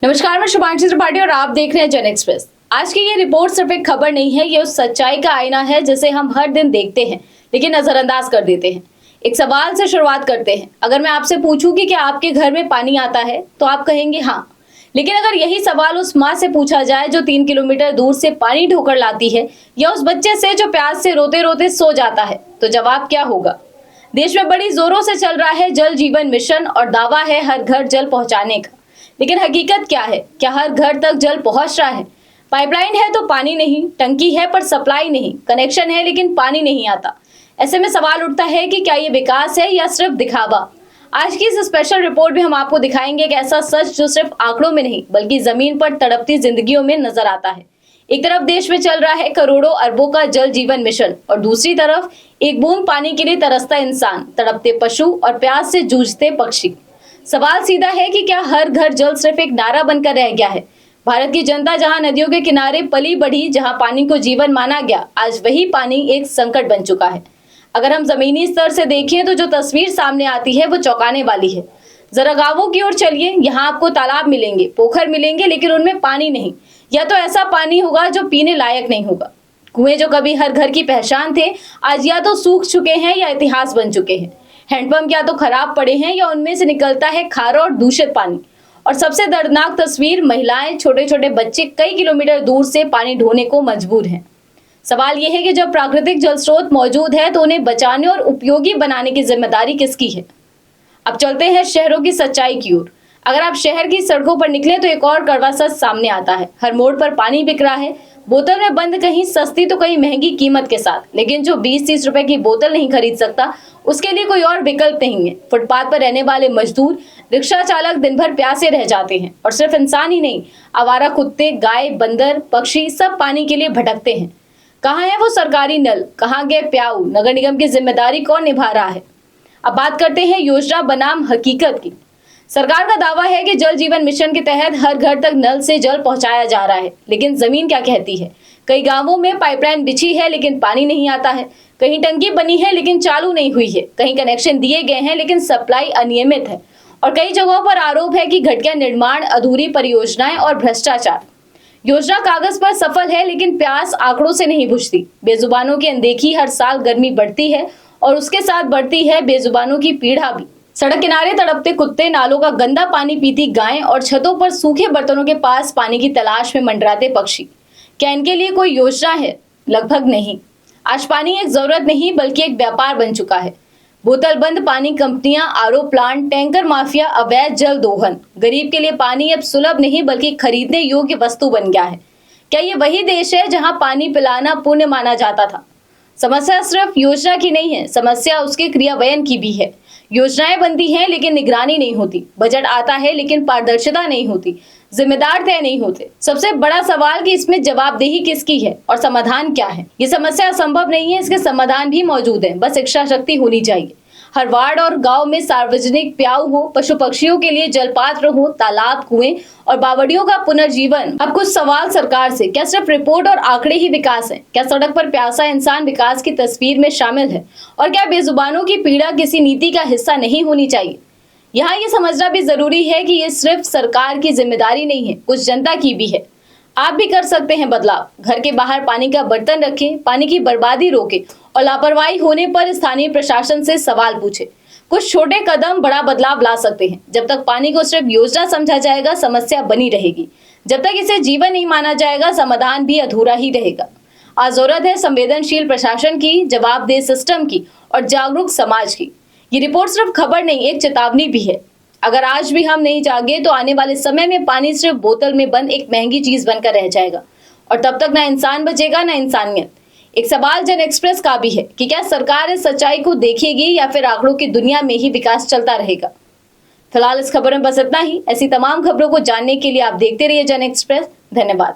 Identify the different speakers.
Speaker 1: नमस्कार, मैं शुभांशी त्रिपाठी और आप देख रहे हैं जन एक्सप्रेस। आज की ये रिपोर्ट सिर्फ एक खबर नहीं है, ये उस सच्चाई का आईना है जिसे हम हर दिन देखते हैं लेकिन नजरअंदाज कर देते हैं। एक सवाल से शुरुआत करते हैं। अगर मैं आपसे पूछूं कि क्या आपके घर में पानी आता है तो आप कहेंगे हाँ, लेकिन अगर यही सवाल उस माँ से पूछा जाए जो 3 किलोमीटर दूर से पानी ढोकर लाती है, या उस बच्चे से जो प्यास से रोते रोते सो जाता है, तो जवाब क्या होगा? देश में बड़ी जोरों से चल रहा है जल जीवन मिशन और दावा है हर घर जल पहुंचाने का, लेकिन हकीकत क्या है? क्या हर घर तक जल पहुंच रहा है? पाइपलाइन है तो पानी नहीं, टंकी है पर सप्लाई नहीं, कनेक्शन है लेकिन पानी नहीं आता। ऐसे में सवाल उठता है कि क्या ये विकास है या सिर्फ दिखावा? आज की इस स्पेशल रिपोर्ट में हम आपको दिखाएंगे एक ऐसा सच जो सिर्फ आंकड़ों में नहीं बल्कि जमीन पर तड़पती जिंदगियों में नजर आता है। एक तरफ देश में चल रहा है करोड़ों अरबों का जल जीवन मिशन और दूसरी तरफ एक बूंद पानी के लिए तरसता इंसान, तड़पते पशु और प्यास से जूझते पक्षी। सवाल सीधा है कि क्या हर घर जल सिर्फ एक नारा बनकर रह गया है? भारत की जनता जहां नदियों के किनारे पली बढ़ी, जहां पानी को जीवन माना गया, आज वही पानी एक संकट बन चुका है। अगर हम जमीनी स्तर से देखें तो जो तस्वीर सामने आती है वो चौंकाने वाली है। जरा गांवों की ओर चलिए, यहाँ आपको तालाब मिलेंगे, पोखर मिलेंगे, लेकिन उनमें पानी नहीं, या तो ऐसा पानी होगा जो पीने लायक नहीं होगा। कुएं जो कभी हर घर की पहचान थे, आज या तो सूख चुके हैं या इतिहास बन चुके हैं। हैंडपंप या तो खराब पड़े हैं या उनमें से निकलता है खारा और दूषित पानी। और सबसे दर्दनाक तस्वीर, महिलाएं, छोटे छोटे बच्चे कई किलोमीटर दूर से पानी ढोने को मजबूर हैं। सवाल यह है कि जब प्राकृतिक जल स्रोत मौजूद है तो उन्हें बचाने और उपयोगी बनाने की जिम्मेदारी किसकी है? अब चलते हैं शहरों की सच्चाई की ओर। अगर आप शहर की सड़कों पर निकले तो एक और कड़वा सच सामने आता है। हर मोड़ पर पानी बिक रहा है, बोतल में बंद, कहीं सस्ती तो कहीं महंगी कीमत के साथ। लेकिन जो 20-30 रुपए की बोतल नहीं खरीद सकता, उसके लिए कोई और विकल्प नहीं है। फुटपाथ पर रहने वाले मजदूर, रिक्शा चालक दिन भर प्यासे रह जाते हैं। और सिर्फ इंसान ही नहीं, आवारा कुत्ते, गाय, बंदर, पक्षी सब पानी के लिए भटकते हैं। कहाँ है वो सरकारी नल? कहाँ गए प्याऊ? नगर निगम की जिम्मेदारी कौन निभा रहा है? अब बात करते हैं योजना बनाम हकीकत की। सरकार का दावा है कि जल जीवन मिशन के तहत हर घर तक नल से जल पहुंचाया जा रहा है, लेकिन जमीन क्या कहती है? कई गांवों में पाइपलाइन बिछी है लेकिन पानी नहीं आता है, कहीं टंकी बनी है लेकिन चालू नहीं हुई है, कहीं कनेक्शन दिए गए हैं लेकिन सप्लाई अनियमित है, और कई जगहों पर आरोप है कि घटिया निर्माण, अधूरी परियोजनाएं और भ्रष्टाचार। योजना कागज पर सफल है लेकिन प्यास आंकड़ों से नहीं बुझती। बेजुबानों की अनदेखी, हर साल गर्मी बढ़ती है और उसके साथ बढ़ती है बेजुबानों की पीड़ा भी। सड़क किनारे तड़पते कुत्ते, नालों का गंदा पानी पीती गायें और छतों पर सूखे बर्तनों के पास पानी की तलाश में मंडराते पक्षी। क्या इनके लिए कोई योजना है? लगभग नहीं। आज पानी एक जरूरत नहीं बल्कि एक व्यापार बन चुका है। बोतल बंद पानी कंपनियां, आरओ प्लांट, टैंकर माफिया, अवैध जल दोहन। गरीब के लिए पानी अब सुलभ नहीं बल्कि खरीदने योग्य वस्तु बन गया है। क्या ये वही देश है जहां पानी पिलाना पुण्य माना जाता था? समस्या सिर्फ योजना की नहीं है, समस्या उसके क्रियान्वयन की भी है। योजनाएं बनती हैं लेकिन निगरानी नहीं होती, बजट आता है लेकिन पारदर्शिता नहीं होती, जिम्मेदार तय नहीं होते। सबसे बड़ा सवाल कि इसमें जवाबदेही किसकी है और समाधान क्या है? ये समस्या असंभव नहीं है, इसके समाधान भी मौजूद है, बस इच्छा शक्ति होनी चाहिए। हर वार्ड और गांव में सार्वजनिक प्याऊ हो, पशु पक्षियों के लिए जलपात्र हो, तालाब, कुएं और बावड़ियों का पुनर्जीवन। अब कुछ सवाल सरकार से, क्या सिर्फ रिपोर्ट और आंकड़े ही विकास है? क्या सड़क पर प्यासा इंसान विकास की तस्वीर में शामिल है? और क्या बेजुबानों की पीड़ा किसी नीति का हिस्सा नहीं होनी चाहिए? यहाँ ये समझना भी जरूरी है कि ये सिर्फ सरकार की जिम्मेदारी नहीं है, कुछ जनता की भी है। आप भी कर सकते हैं बदलाव। घर के बाहर पानी का बर्तन रखें, पानी की बर्बादी रोकें और लापरवाही होने पर स्थानीय प्रशासन से सवाल पूछें। कुछ छोटे कदम बड़ा बदलाव ला सकते हैं। जब तक पानी को सिर्फ योजना समझा जाएगा, समस्या बनी रहेगी। जब तक इसे जीवन नहीं माना जाएगा, समाधान भी अधूरा ही रहेगा। आज जरूरत है संवेदनशील प्रशासन की, जवाबदेह सिस्टम की और जागरूक समाज की। ये रिपोर्ट सिर्फ खबर नहीं, एक चेतावनी भी है। अगर आज भी हम नहीं जागे तो आने वाले समय में पानी सिर्फ बोतल में बंद एक महंगी चीज बनकर रह जाएगा, और तब तक ना इंसान बचेगा ना इंसानियत। एक सवाल जन एक्सप्रेस का भी है कि क्या सरकार इस सच्चाई को देखेगी या फिर आंकड़ों की दुनिया में ही विकास चलता रहेगा? फिलहाल इस खबर में बस इतना ही। ऐसी तमाम खबरों को जानने के लिए आप देखते रहिए जन एक्सप्रेस। धन्यवाद।